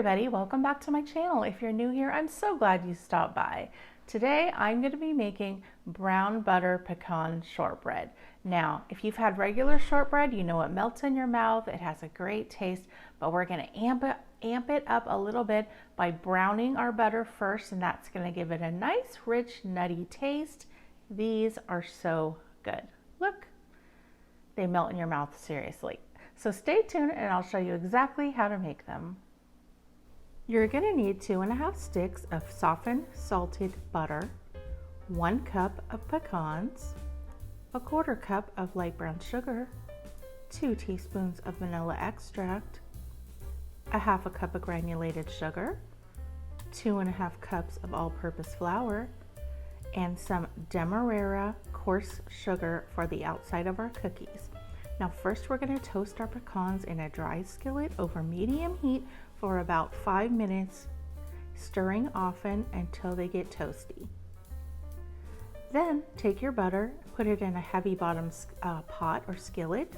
everybody, welcome back to my channel. If you're new here, I'm so glad you stopped by. Today I'm going to be making brown butter pecan shortbread. Now, if you've had regular shortbread, you know it melts in your mouth, it has a great taste, but we're going to amp it up a little bit by browning our butter first, and that's going to give it a nice, rich, nutty taste. These are so good. Look, they melt in your mouth, seriously. So stay tuned and I'll show you exactly how to make them. You're going to need 2½ sticks of softened salted butter, 1 cup of pecans, 1/4 cup of light brown sugar, 2 teaspoons of vanilla extract, 1/2 cup of granulated sugar, 2½ cups of all-purpose flour, and some demerara coarse sugar for the outside of our cookies. Now first we're going to toast our pecans in a dry skillet over medium heat for about 5 minutes, stirring often until they get toasty. Then take your butter, put it in a heavy bottom pot or skillet,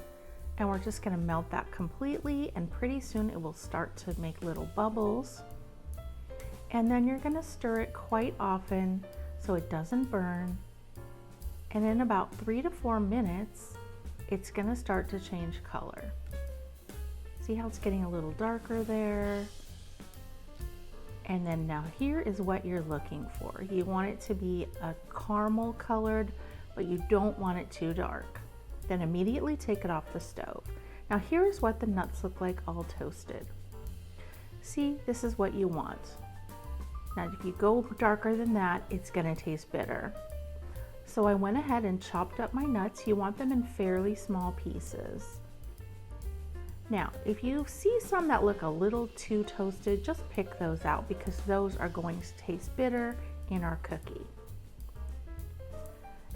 and we're just going to melt that completely, and pretty soon it will start to make little bubbles. And then you're going to stir it quite often so it doesn't burn. And in about 3 to 4 minutes, it's going to start to change color. See how it's getting a little darker there? And then now here is what you're looking for. You want it to be a caramel colored, but you don't want it too dark. Then immediately take it off the stove. Now here's what the nuts look like all toasted. See, this is what you want. Now if you go darker than that, it's gonna taste bitter. So I went ahead and chopped up my nuts. You want them in fairly small pieces. Now, if you see some that look a little too toasted, just pick those out because those are going to taste bitter in our cookie.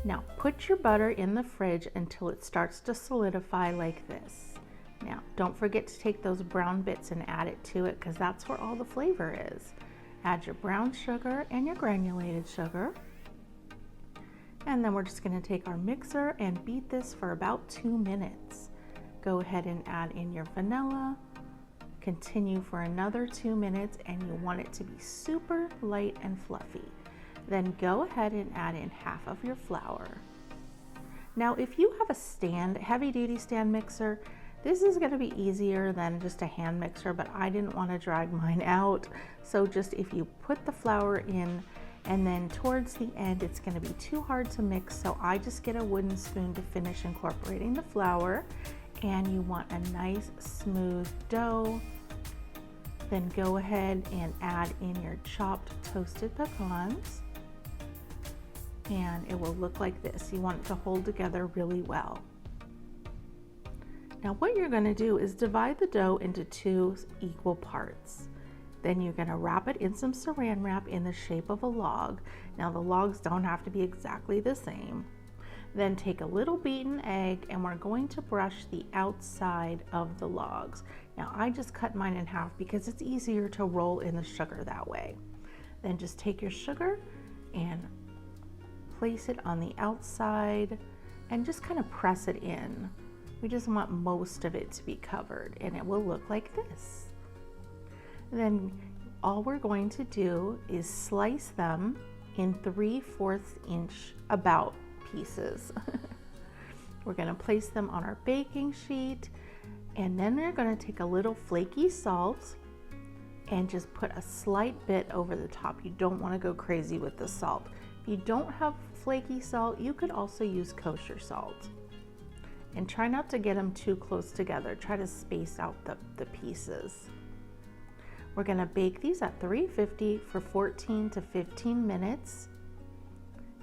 Now, put your butter in the fridge until it starts to solidify like this. Now, don't forget to take those brown bits and add it to it because that's where all the flavor is. Add your brown sugar and your granulated sugar. And then we're just going to take our mixer and beat this for about 2 minutes. Go ahead and add in your vanilla, continue for another 2 minutes, and you want it to be super light and fluffy. Then go ahead and add in half of your flour. Now if you have a heavy-duty stand mixer, this is going to be easier than just a hand mixer, but I didn't want to drag mine out. So just if you put the flour in, and then towards the end it's going to be too hard to mix, so I just get a wooden spoon to finish incorporating the flour. And you want a nice smooth dough. Then go ahead and add in your chopped toasted pecans, and it will look like this. You want it to hold together really well. Now what you're going to do is divide the dough into 2 equal parts. Then you're going to wrap it in some saran wrap in the shape of a log. Now the logs don't have to be exactly the same. Then take a little beaten egg and we're going to brush the outside of the logs. Now I just cut mine in half because it's easier to roll in the sugar that way. Then just take your sugar and place it on the outside and just kind of press it in. We just want most of it to be covered, and it will look like this. Then all we're going to do is slice them in 3/4 inch about pieces. We're going to place them on our baking sheet, and then we're going to take a little flaky salt and just put a slight bit over the top. You don't want to go crazy with the salt. If you don't have flaky salt, you could also use kosher salt. And try not to get them too close together. Try to space out the pieces. We're going to bake these at 350 for 14 to 15 minutes.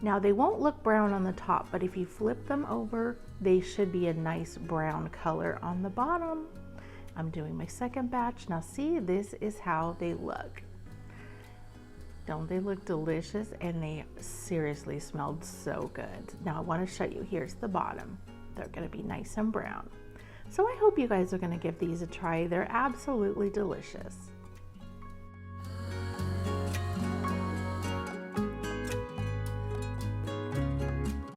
Now they won't look brown on the top, but if you flip them over, they should be a nice brown color on the bottom. I'm doing my second batch. Now see, this is how they look. Don't they look delicious? And they seriously smelled so good. Now I want to show you, here's the bottom. They're going to be nice and brown. So I hope you guys are going to give these a try. They're absolutely delicious.